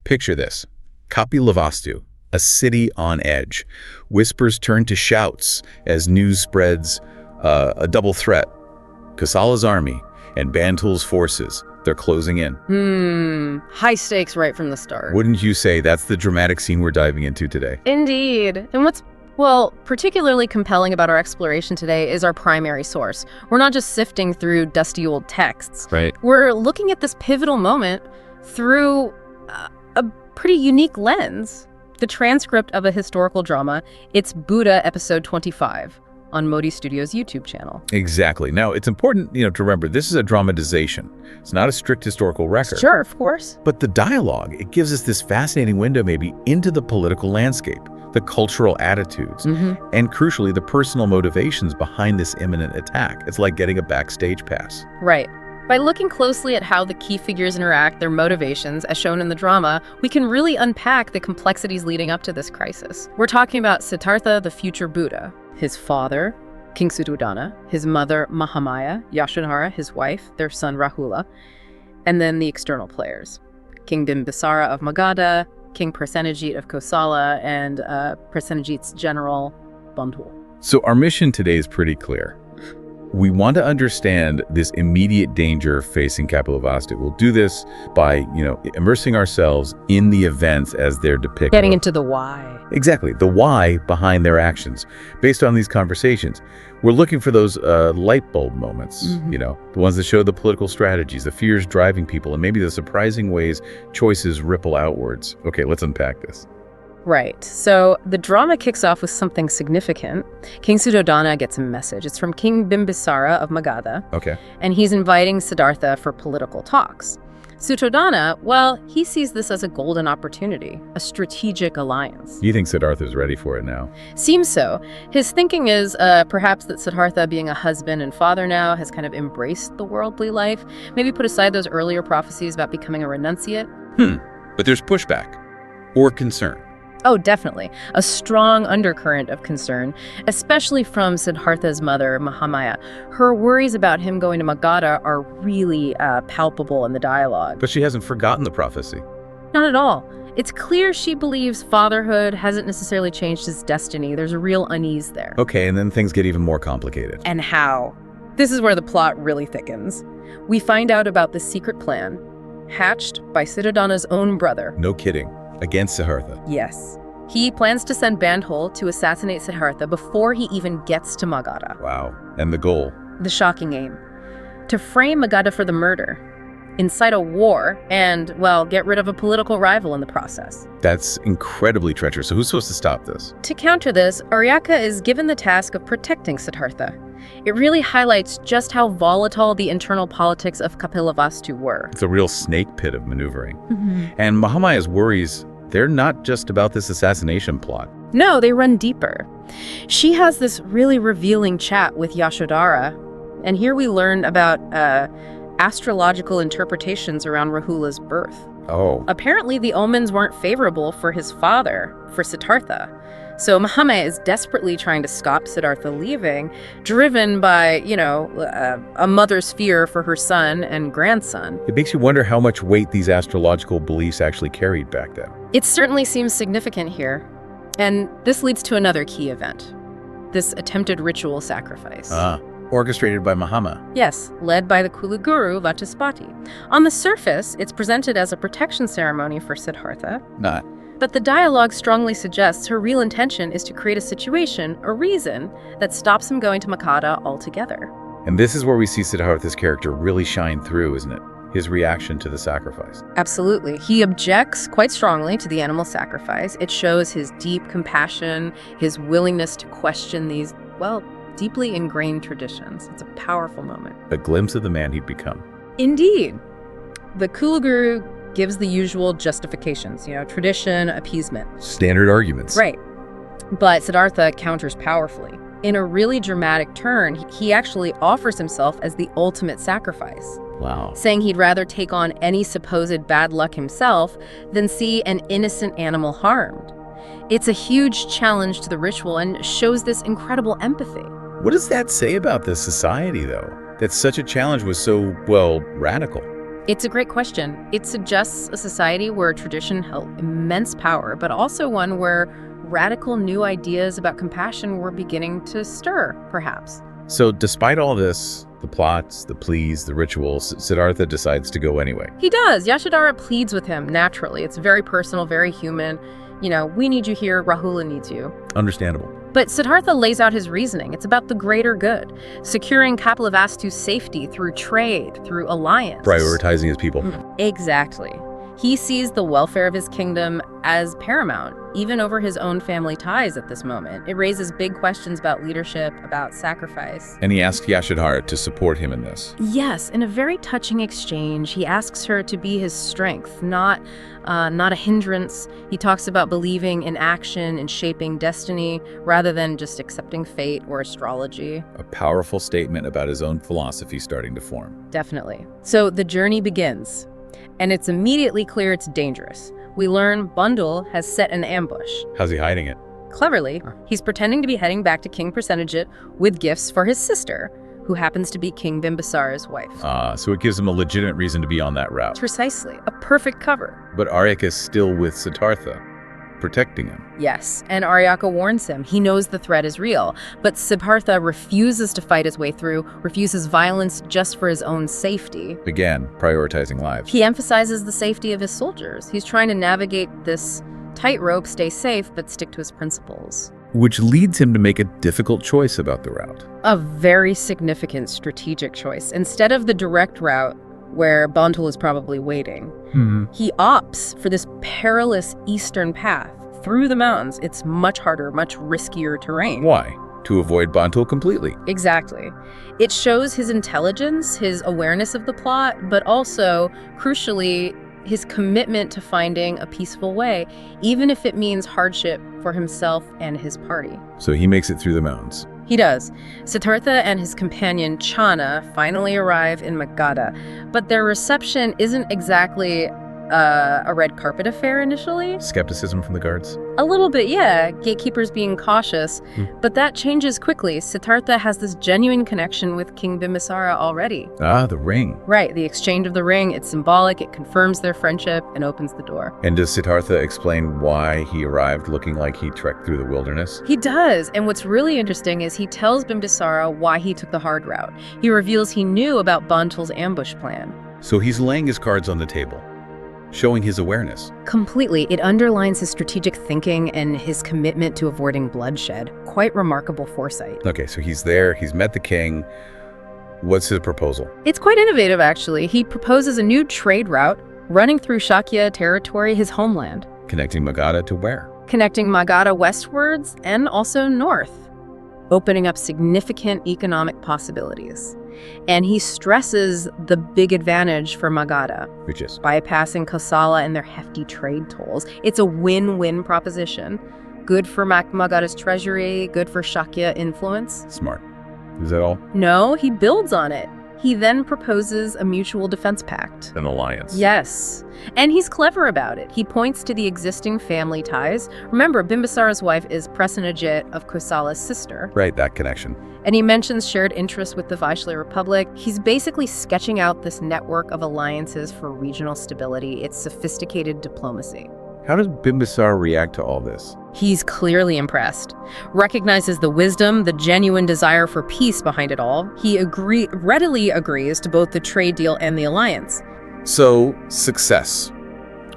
Picture this. Kapilavastu, a city on edge. Whispers turn to shouts as news spreads a double threat. Kosala's army and Bantul's forces, they're closing in. High stakes right from the start. Wouldn't you say that's the dramatic scene we're diving into today? Indeed. And what's, well, particularly compelling about our exploration today is our primary source. We're not just sifting through dusty old texts. Right. We're looking at this pivotal moment through a pretty unique lens. The transcript of a historical drama. It's Buddha, episode 25. On Modi Studios' YouTube channel. Exactly. Now, it's important, to remember, this is a dramatization. It's not a strict historical record. Sure, of course. But the dialogue, it gives us this fascinating window maybe into the political landscape, the cultural attitudes, and crucially, the personal motivations behind this imminent attack. It's like getting a backstage pass. Right. By looking closely at how the key figures interact, their motivations, as shown in the drama, we can really unpack the complexities leading up to this crisis. We're talking about Siddhartha, the future Buddha, his father, King Suddhodana, his mother, Mahamaya, Yashodhara, his wife, their son, Rahula, and then the external players, King Bimbisara of Magadha, King Prasenjit of Kosala, and Prasenjit's general, Bantul. So our mission today is pretty clear. We want to understand this immediate danger facing Kapilavastu. We'll do this by, immersing ourselves in the events as they're depicted. Getting into the why. Exactly, the why behind their actions. Based on these conversations, we're looking for those light bulb moments, the ones that show the political strategies, the fears driving people, and maybe the surprising ways choices ripple outwards. Okay, let's unpack this. Right. So the drama kicks off with something significant. King Suddhodana gets a message. It's from King Bimbisara of Magadha. Okay. And he's inviting Siddhartha for political talks. Suddhodana, well, he sees this as a golden opportunity, a strategic alliance. You think Siddhartha's ready for it now? Seems so. His thinking is perhaps that Siddhartha, being a husband and father now, has kind of embraced the worldly life, maybe put aside those earlier prophecies about becoming a renunciate. But there's pushback or concern. Oh, definitely. A strong undercurrent of concern, especially from Siddhartha's mother, Mahamaya. Her worries about him going to Magadha are really palpable in the dialogue. But she hasn't forgotten the prophecy. Not at all. It's clear she believes fatherhood hasn't necessarily changed his destiny. There's a real unease there. Okay, and then things get even more complicated. And how? This is where the plot really thickens. We find out about the secret plan, hatched by Suddhodana's own brother. No kidding. Against Siddhartha. Yes. He plans to send Bantul to assassinate Siddhartha before he even gets to Magadha. Wow. And the goal? The shocking aim. To frame Magadha for the murder, incite a war, and, well, get rid of a political rival in the process. That's incredibly treacherous. So who's supposed to stop this? To counter this, Aryaka is given the task of protecting Siddhartha. It really highlights just how volatile the internal politics of Kapilavastu were. It's a real snake pit of maneuvering. And Mahamaya's worries, they're not just about this assassination plot. No, they run deeper. She has this really revealing chat with Yashodhara, and here we learn about astrological interpretations around Rahula's birth. Oh. Apparently, the omens weren't favorable for his father, for Siddhartha. So Mahamaya is desperately trying to stop Siddhartha leaving, driven by, a mother's fear for her son and grandson. It makes you wonder how much weight these astrological beliefs actually carried back then. It certainly seems significant here. And this leads to another key event, this attempted ritual sacrifice. Orchestrated by Mahama. Yes, led by the Kulaguru Vachaspati. On the surface, it's presented as a protection ceremony for Siddhartha. Not. But the dialogue strongly suggests her real intention is to create a situation, a reason, that stops him going to Magadha altogether. And this is where we see Siddhartha's character really shine through, isn't it? His reaction to the sacrifice. Absolutely. He objects quite strongly to the animal sacrifice. It shows his deep compassion, his willingness to question these, deeply ingrained traditions. It's a powerful moment. A glimpse of the man he'd become. Indeed. The Kulaguru gives the usual justifications, tradition, appeasement. Standard arguments. Right. But Siddhartha counters powerfully. In a really dramatic turn, he actually offers himself as the ultimate sacrifice. Wow. Saying he'd rather take on any supposed bad luck himself than see an innocent animal harmed. It's a huge challenge to the ritual and shows this incredible empathy. What does that say about this society, though? That such a challenge was so, radical? It's a great question. It suggests a society where tradition held immense power, but also one where radical new ideas about compassion were beginning to stir, perhaps. So despite all this, the plots, the pleas, the rituals, Siddhartha decides to go anyway. He does. Yashodhara pleads with him naturally. It's very personal, very human. We need you here, Rahula needs you. Understandable. But Siddhartha lays out his reasoning. It's about the greater good, securing Kapilavastu's safety through trade, through alliance. Prioritizing his people. Exactly. He sees the welfare of his kingdom as paramount, even over his own family ties at this moment. It raises big questions about leadership, about sacrifice. And he asks Yashodhara to support him in this. Yes, in a very touching exchange, he asks her to be his strength, not a hindrance. He talks about believing in action and shaping destiny, rather than just accepting fate or astrology. A powerful statement about his own philosophy starting to form. Definitely. So the journey begins. And it's immediately clear it's dangerous. We learn Bundle has set an ambush. How's he hiding it? Cleverly, he's pretending to be heading back to King Prasenjit with gifts for his sister, who happens to be King Bimbisara's wife. So it gives him a legitimate reason to be on that route. Precisely. A perfect cover. But Aryaka is still with Siddhartha, protecting him. Yes, and Aryaka warns him. He knows the threat is real, but Siddhartha refuses to fight his way through, refuses violence just for his own safety. Again, prioritizing lives. He emphasizes the safety of his soldiers. He's trying to navigate this tightrope, stay safe, but stick to his principles. Which leads him to make a difficult choice about the route. A very significant strategic choice. Instead of the direct route, where Bundle is probably waiting, he opts for this perilous eastern path through the mountains. It's much harder, much riskier terrain. Why? To avoid Bantul completely. Exactly. It shows his intelligence, his awareness of the plot, but also, crucially, his commitment to finding a peaceful way, even if it means hardship for himself and his party. So he makes it through the mountains. He does. Siddhartha and his companion Chana finally arrive in Magadha, but their reception isn't exactly a red carpet affair initially. Skepticism from the guards? A little bit, yeah. Gatekeepers being cautious. But that changes quickly. Siddhartha has this genuine connection with King Bimbisara already. Ah, the ring. Right, the exchange of the ring. It's symbolic, it confirms their friendship, and opens the door. And does Siddhartha explain why he arrived looking like he trekked through the wilderness? He does, and what's really interesting is he tells Bimbisara why he took the hard route. He reveals he knew about Bantul's ambush plan. So he's laying his cards on the table, showing his awareness. Completely. It underlines his strategic thinking and his commitment to avoiding bloodshed. Quite remarkable foresight. Okay, so he's there, he's met the king. What's his proposal? It's quite innovative, actually. He proposes a new trade route running through Shakya territory, his homeland. Connecting Magadha to where? Connecting Magadha westwards and also north, opening up significant economic possibilities. And he stresses the big advantage for Magadha. Which is? Bypassing Kosala and their hefty trade tolls. It's a win-win proposition. Good for Magadha's treasury, good for Shakya influence. Smart. Is that all? No, he builds on it. He then proposes a mutual defense pact. An alliance. Yes. And he's clever about it. He points to the existing family ties. Remember, Bimbisara's wife is Prasenjit of Kosala's sister. Right, that connection. And he mentions shared interests with the Vaishali Republic. He's basically sketching out this network of alliances for regional stability. It's sophisticated diplomacy. How does Bimbisara react to all this? He's clearly impressed, recognizes the wisdom, the genuine desire for peace behind it all. He readily agrees to both the trade deal and the alliance. So, success.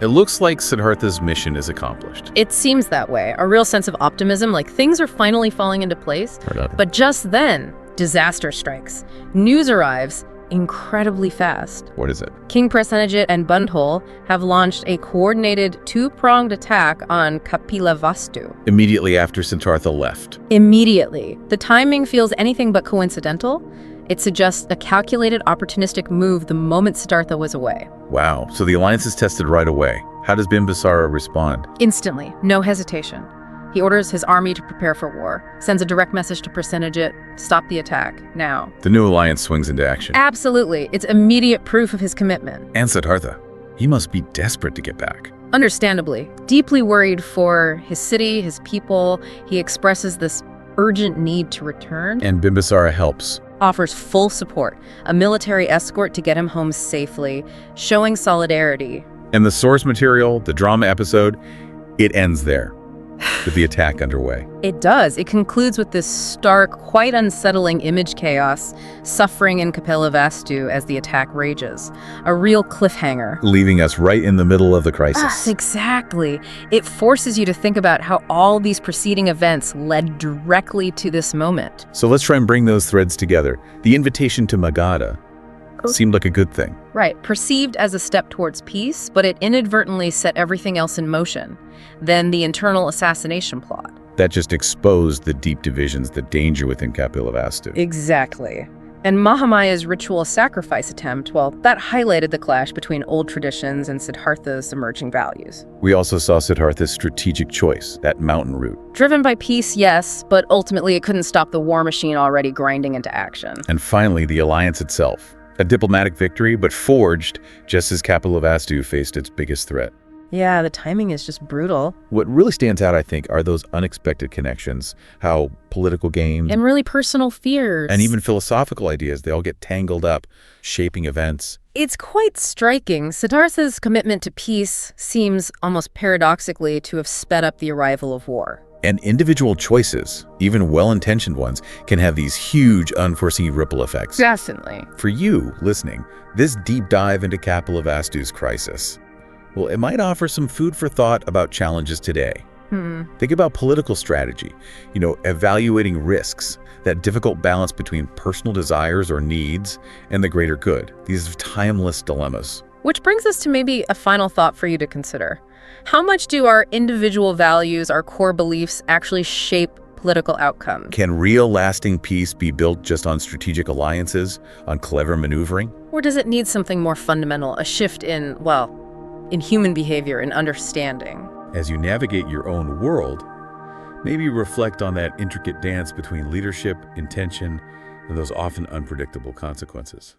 It looks like Siddhartha's mission is accomplished. It seems that way. A real sense of optimism, like things are finally falling into place. But just then, disaster strikes. News arrives incredibly fast. What is it? King Prasenjit and Bundhol have launched a coordinated two-pronged attack on Kapilavastu. Immediately after Siddhartha left. Immediately. The timing feels anything but coincidental. It suggests a calculated, opportunistic move the moment Siddhartha was away. Wow, so the alliance is tested right away. How does Bimbisara respond? Instantly, no hesitation. He orders his army to prepare for war, sends a direct message to Prasenjit, stop the attack, now. The new alliance swings into action. Absolutely. It's immediate proof of his commitment. And Siddhartha. He must be desperate to get back. Understandably. Deeply worried for his city, his people, he expresses this urgent need to return. And Bimbisara helps. offers full support, a military escort to get him home safely, showing solidarity. And the source material, the drama episode, it ends there, with the attack underway. It does. It concludes with this stark, quite unsettling image chaos, suffering in Kapilavastu as the attack rages. A real cliffhanger. Leaving us right in the middle of the crisis. Exactly. It forces you to think about how all these preceding events led directly to this moment. So let's try and bring those threads together. The invitation to Magadha seemed like a good thing. Right, perceived as a step towards peace, but it inadvertently set everything else in motion. Then the internal assassination plot. That just exposed the deep divisions, the danger within Kapilavastu. Exactly. And Mahamaya's ritual sacrifice attempt, well, that highlighted the clash between old traditions and Siddhartha's emerging values. We also saw Siddhartha's strategic choice, that mountain route. Driven by peace, yes, but ultimately it couldn't stop the war machine already grinding into action. And finally, the alliance itself. A diplomatic victory, but forged just as Kapilavastu faced its biggest threat. Yeah, the timing is just brutal. What really stands out, I think, are those unexpected connections, how political games And really personal fears. and even philosophical ideas, they all get tangled up, shaping events. It's quite striking. Siddhartha's commitment to peace seems almost paradoxically to have sped up the arrival of war. And individual choices, even well-intentioned ones, can have these huge, unforeseen ripple effects. Definitely. For you, listening, this deep dive into Kapilavastu's crisis, well, it might offer some food for thought about challenges today. Think about political strategy, evaluating risks, that difficult balance between personal desires or needs and the greater good. These are timeless dilemmas. Which brings us to maybe a final thought for you to consider. How much do our individual values, our core beliefs, actually shape political outcomes? Can real lasting peace be built just on strategic alliances, on clever maneuvering? Or does it need something more fundamental, a shift in human behavior and understanding? As you navigate your own world, maybe reflect on that intricate dance between leadership, intention, and those often unpredictable consequences.